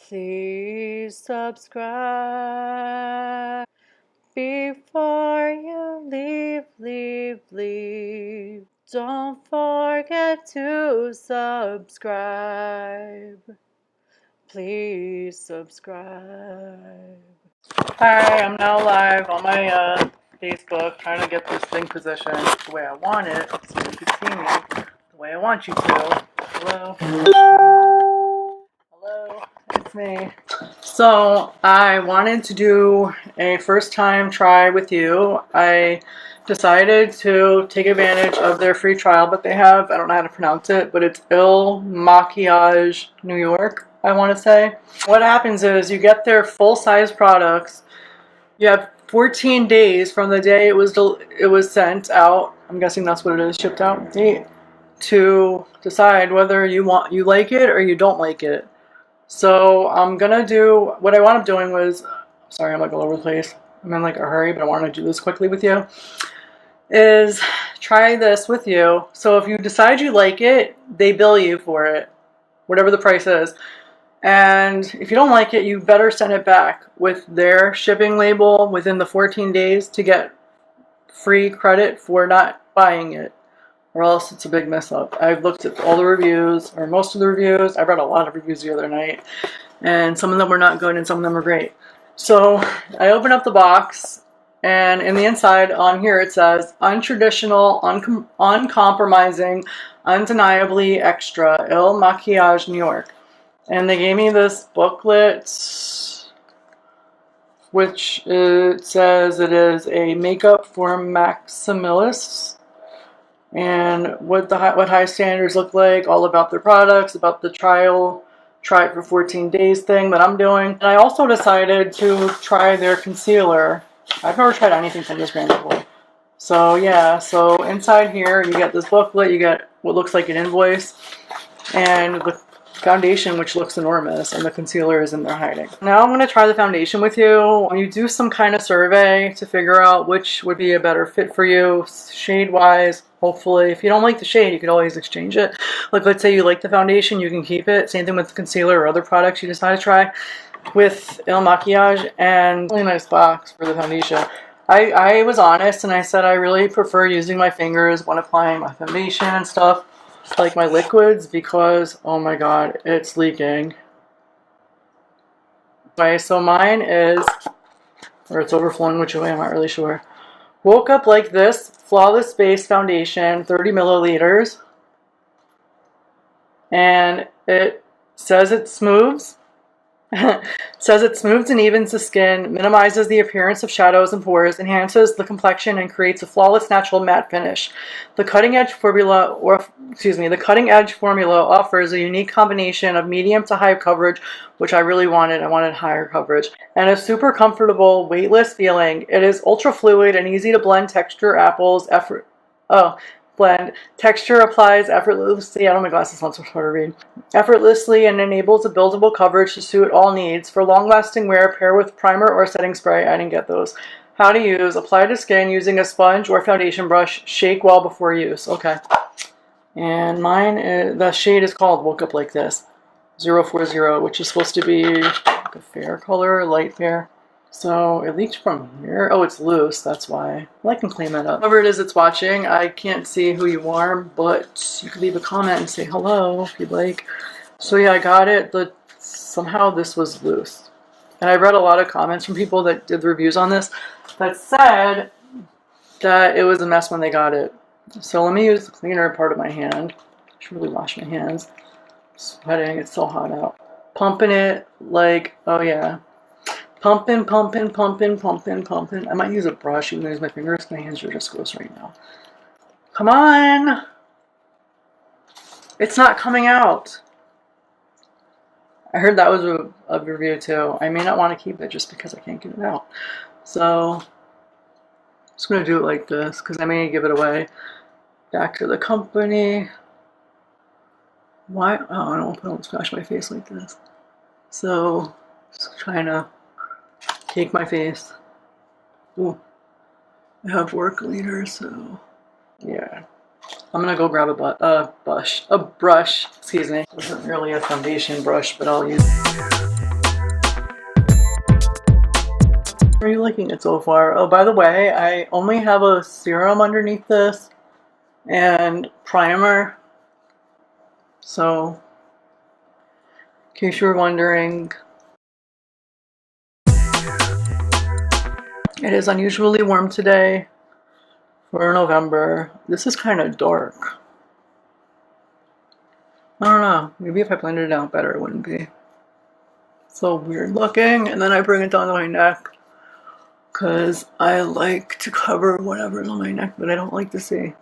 Please subscribe before you leave. Don't forget to subscribe. Please subscribe. Hi, I'm now live on my Facebook trying to get this thing positioned the way I want it so you can see me the way I want you to. Hello? Hello, it's me. So I wanted to do a first time try with you. I decided to take advantage of their free trial, but they have, I don't know how to pronounce it, but it's MAKIAGE New York, I want to say. What happens is you get their full-size products. You have 14 days from the day it was sent out. I'm guessing that's what it is, shipped out date, to decide whether you like it or you don't like it. So I'm gonna do what I wound up doing was, sorry, I'm like all over the place. I'm in like a hurry, but I want to do this quickly with you. Is try this with you. So if you decide you like it, they bill you for it, whatever the price is. And if you don't like it, you better send it back with their shipping label within the 14 days to get free credit for not buying it, or else it's a big mess up. I've looked at all the reviews, or most of the reviews. I read a lot of reviews the other night, and some of them were not good and some of them were great. So I opened up the box, and in the inside on here it says untraditional, uncompromising, undeniably extra, Il Makiage New York. And they gave me this booklet, which it says it is a makeup for maximalists, and what high standards look like, all about their products, about the try it for 14 days thing that I'm doing. And I also decided to try their concealer. I've never tried anything from this brand before. So yeah, so inside here you get this booklet, you get what looks like an invoice, and the foundation, which looks enormous, and the concealer is in there hiding. Now I'm going to try the foundation with you. When you do some kind of survey to figure out which would be a better fit for you, shade-wise, hopefully. If you don't like the shade, you could always exchange it. Like, let's say you like the foundation, you can keep it. Same thing with the concealer or other products you decide to try with Il Makiage. And really nice box for the foundation. I was honest and I said I really prefer using my fingers when applying my foundation and stuff, like my liquids, because oh my god, it's leaking. Okay, so mine is, or it's overflowing, which way I'm not really sure. Woke Up Like This Flawless Base Foundation, 30 milliliters, and it says it smooths. Says it smooths and evens the skin, minimizes the appearance of shadows and pores, enhances the complexion, and creates a flawless natural matte finish. The cutting edge formula offers a unique combination of medium to high coverage, which I really wanted. I wanted higher coverage, and a super comfortable, weightless feeling. It is ultra fluid and easy to blend. Texture applies effortlessly. I don't know, my glasses sound so hard to read. Effortlessly, and enables a buildable coverage to suit all needs. For long-lasting wear, pair with primer or setting spray. I didn't get those. How to use: apply to skin using a sponge or foundation brush. Shake well before use. Okay. And mine is, the shade is called Woke Up Like This 040, which is supposed to be like a fair color, light fair. So it leaked from here. Oh, it's loose, that's why. Well, I can clean that up. Whoever it is that's watching, I can't see who you are, but you can leave a comment and say hello if you'd like. So yeah, I got it, but somehow this was loose. And I read a lot of comments from people that did the reviews on this that said that it was a mess when they got it. So let me use the cleaner part of my hand. I should really wash my hands. I'm sweating, it's so hot out. Pumping it like, oh yeah. Pumping. I might use a brush, even though I use my fingers. My hands are just gross right now. Come on! It's not coming out. I heard that was a review too. I may not want to keep it just because I can't get it out. So, I'm just going to do it like this because I may give it away. Back to the company. Why? Oh, I don't splash my face like this. So, just trying to cake my face. Ooh. I have work later, so yeah. I'm gonna go grab a brush, excuse me. It isn't really a foundation brush, but I'll use it. How are you liking it so far? Oh, by the way, I only have a serum underneath this and primer. So, in case you were wondering, it is unusually warm today for November. This is kind of dark. I don't know. Maybe if I blended it out better, it wouldn't be so weird looking. And then I bring it down to my neck because I like to cover whatever's on my neck that I don't like to see.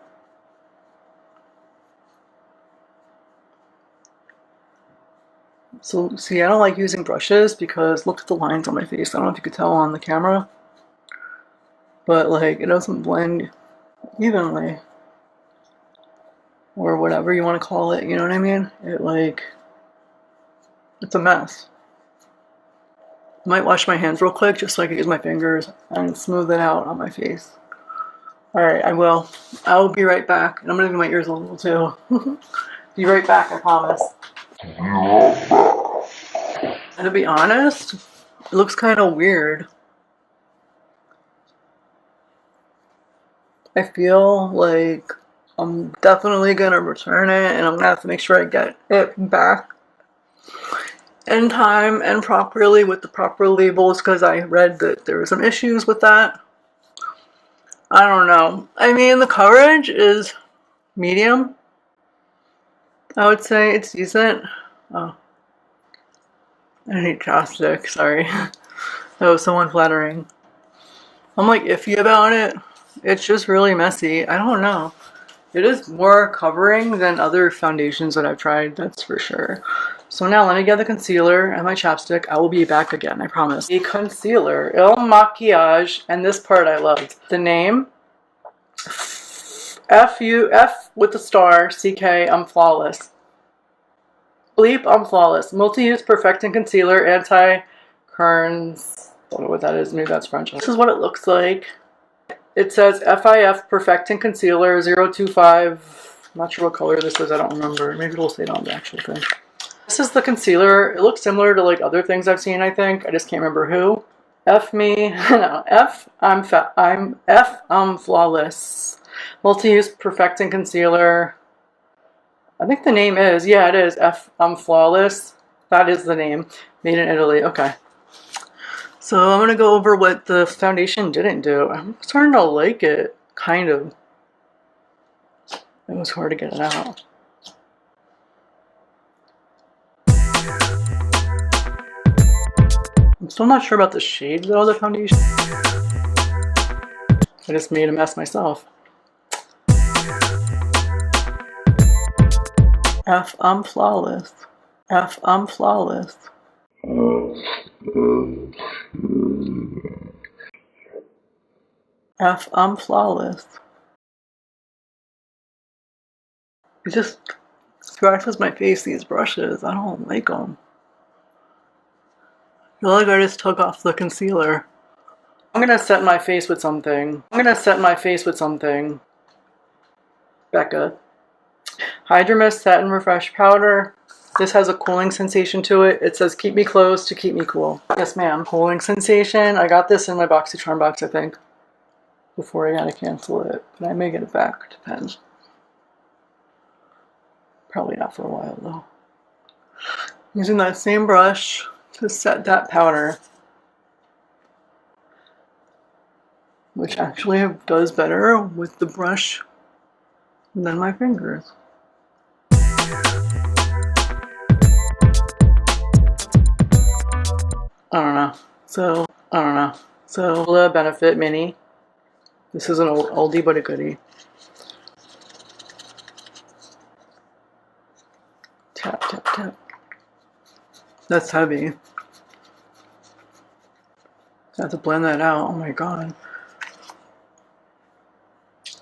So, see, I don't like using brushes because look at the lines on my face. I don't know if you could tell on the camera, but like it doesn't blend evenly. Or whatever you want to call it, you know what I mean? It's a mess. I might wash my hands real quick just so I can use my fingers and smooth it out on my face. Alright, I will. I'll be right back. And I'm gonna do my ears a little too. Be right back, I promise. And to be honest, it looks kind of weird. I feel like I'm definitely gonna return it and I'm gonna have to make sure I get it back in time and properly with the proper labels because I read that there were some issues with that. I don't know. I mean, the coverage is medium. I would say it's decent. Oh. I need chapstick, sorry. That was so unflattering. I'm like iffy about it. It's just really messy. I don't know. It is more covering than other foundations that I've tried, that's for sure. So now let me get the concealer and my chapstick. I will be back again, I promise. The concealer, MAKIAGE, and this part I loved. The name, F with the star, CK, I'm flawless. Bleep, I'm flawless. Multi-use perfecting concealer, anti-kerns. Don't know what that is, maybe that's French. This is what it looks like. It says FIF Perfecting Concealer 025. I'm not sure what color this is, I don't remember. Maybe it'll say it on the actual thing. This is the concealer. It looks similar to like other things I've seen, I think. I just can't remember who. F me. No, I'm flawless. Multi-use Perfecting Concealer. I think the name is, yeah, it is I'm flawless. That is the name. Made in Italy. Okay. So I'm going to go over what the foundation didn't do. I'm starting to like it, kind of. It was hard to get it out. I'm still not sure about the shades though of the foundation. I just made a mess myself. I'm flawless. I'm flawless. I'm flawless. It just scratches my face, these brushes. I don't like them. I feel like I just took off the concealer. I'm gonna set my face with something. Becca. Hydra Mist Satin Refresh Powder. This has a cooling sensation to it. It says keep me close to keep me cool. Yes ma'am, cooling sensation. I got this in my BoxyCharm box, I think, before I gotta cancel it. But I may get it back, depends. Probably not for a while though. Using that same brush to set that powder, which actually does better with the brush than my fingers. I don't know. So the Benefit Mini. This is an oldie but a goodie. Tap, tap, tap. That's heavy. I have to blend that out. Oh my god.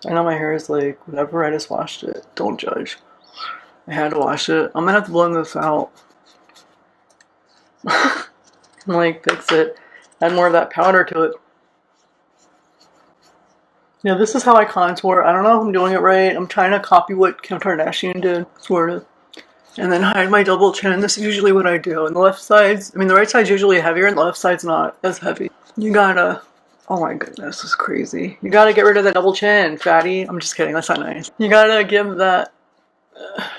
I know my hair is like whatever, I just washed it. Don't judge. I had to wash it. I'm gonna have to blend this out. Like fix it. Add more of that powder to it. Yeah, this is how I contour. I don't know if I'm doing it right. I'm trying to copy what Kim Kardashian did, sort of. And then hide my double chin. This is usually what I do. And the left side's, I mean the right side's usually heavier and the left side's not as heavy. You gotta, oh my goodness, this is crazy. You gotta get rid of the double chin, fatty. I'm just kidding, that's not nice. You gotta give that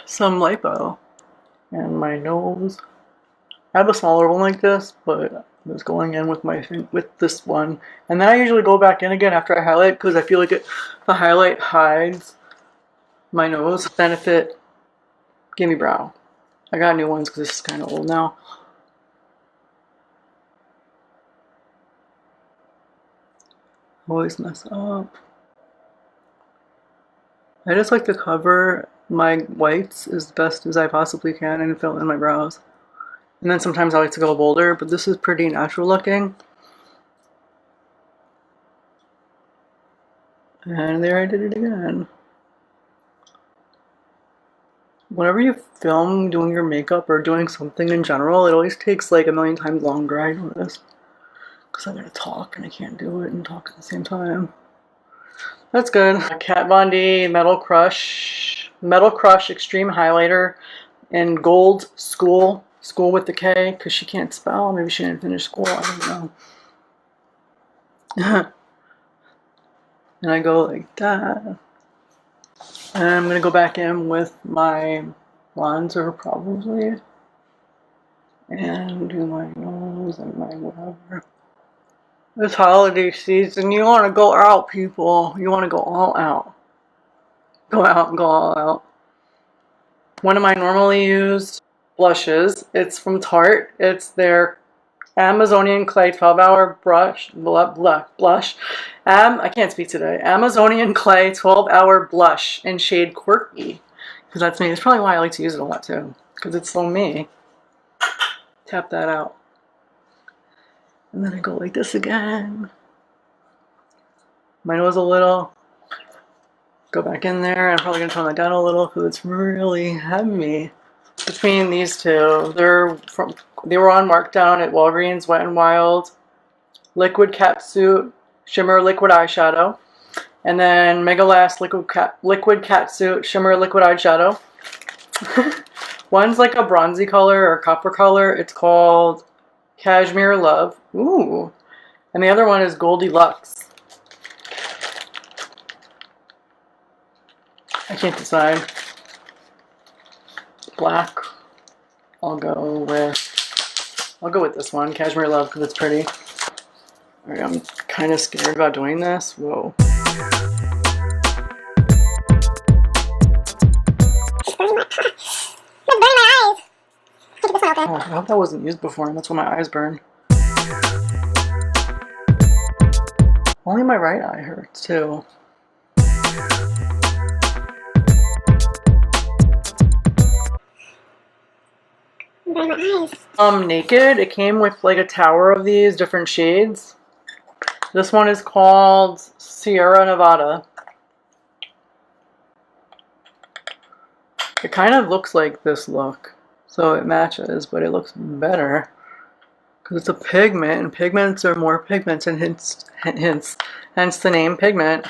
some lipo. And my nose. I have a smaller one like this, but it's going in with this one. And then I usually go back in again after I highlight because I feel like the highlight hides my nose. Benefit, give me brow. I got new ones because this is kind of old now. Always mess up. I just like to cover my whites as best as I possibly can and fill in my brows. And then sometimes I like to go bolder, but this is pretty natural looking. And there I did it again. Whenever you film doing your makeup or doing something in general, it always takes like a million times longer, I notice. Because I gotta talk and I can't do it and talk at the same time. That's good. Kat Von D Metal Crush Extreme Highlighter in Gold School with the K, because she can't spell. Maybe she didn't finish school, I don't know. And I go like that. And I'm gonna go back in with my bronzer probably. And do my nose and my whatever. This holiday season, you want to go out, people. You want to go all out. Go out and go all out. One of my normally used blushes. It's from Tarte. It's their Amazonian Clay 12-hour blush. I can't speak today. Amazonian Clay 12-hour blush in shade Quirky. Because that's me. That's probably why I like to use it a lot too. Because it's so me. Tap that out. And then I go like this again. My nose a little. Go back in there. I'm probably going to tone that down a little because it's really heavy. Between these two, they were on markdown at Walgreens, Wet n Wild, Liquid Catsuit Shimmer Liquid Eyeshadow, and then Mega Last Liquid Catsuit Shimmer Liquid Eyeshadow. One's like a bronzy color or copper color. It's called Cashmere Love. Ooh. And the other one is Goldilux. I can't decide. Black. I'll go with this one, Cashmere Love, because it's pretty. Alright, I'm kind of scared about doing this. Whoa. Oh, I hope that wasn't used before, and that's why my eyes burn. Only my right eye hurts too. Naked, it came with like a tower of these different shades. This one is called Sierra Nevada. It kind of looks like this look, so it matches, but it looks better because it's a pigment, and pigments are more pigments, and hence the name pigment.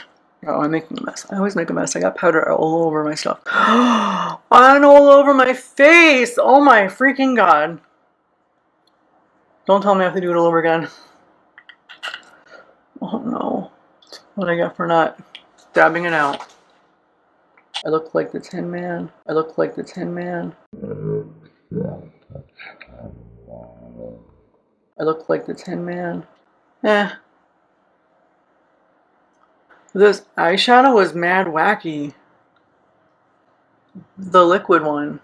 Oh, I'm making a mess. I always make a mess. I got powder all over my stuff. And all over my face! Oh my freaking god. Don't tell me I have to do it all over again. Oh no. What I got for not dabbing it out. I look like the Tin Man. I look like the Tin Man. I look like the Tin Man. Eh. This eyeshadow was mad wacky. The liquid one.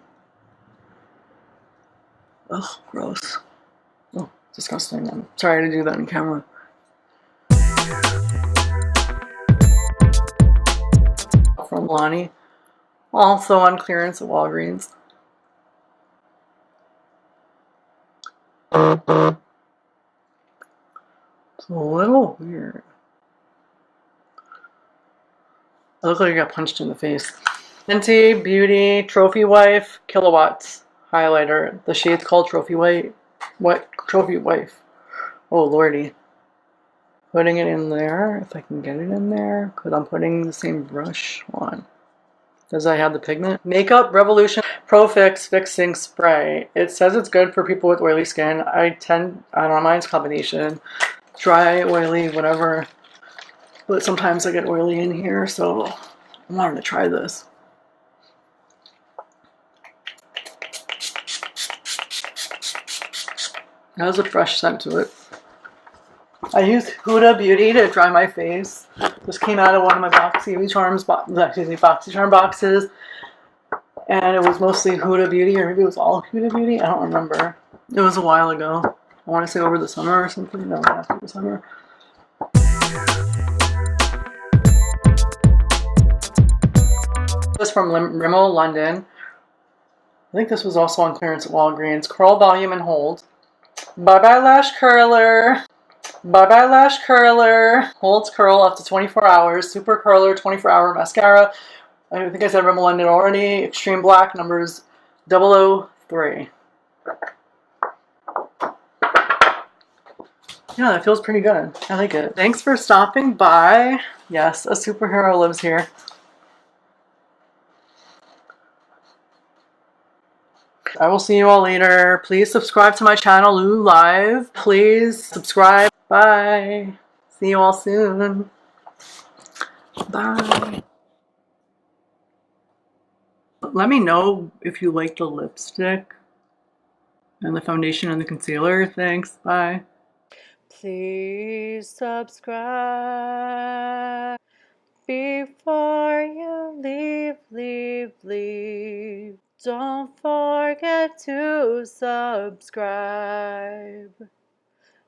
Ugh, gross. Oh, disgusting. I'm sorry to do that on camera. From Lonnie. Also on clearance at Walgreens. It's a little weird. I look like I got punched in the face. Fenty Beauty Trophy Wife Kilowatts highlighter. The shade's called Trophy Wife. What? Trophy Wife. Oh lordy. Putting it in there, if I can get it in there, because I'm putting the same brush on. Does I have the pigment? Makeup Revolution Pro Fix Fixing Spray. It says it's good for people with oily skin. I don't know, mine's combination. dry, oily, whatever. But sometimes I get oily in here, so I wanted to try this. It has a fresh scent to it. I used Huda Beauty to dry my face. This came out of one of my BoxyCharm boxes. And it was mostly Huda Beauty, or maybe it was all Huda Beauty. I don't remember. It was a while ago. I want to say over the summer or something. No, after the summer. This was from Rimmel London. I think this was also on clearance at Walgreens. Curl Volume and Hold. Bye Bye Lash Curler. Bye Bye Lash Curler. Holds curl up to 24 hours. Super Curler 24-hour mascara. I think I said Rimmel London already. Extreme Black, numbers 003. Yeah, that feels pretty good. I like it. Thanks for stopping by. Yes, a superhero lives here. I will see you all later. Please subscribe to my channel, Lou Live. Please subscribe. Bye. See you all soon. Bye. Let me know if you like the lipstick and the foundation and the concealer. Thanks. Bye. Please subscribe before you leave. Don't forget to subscribe.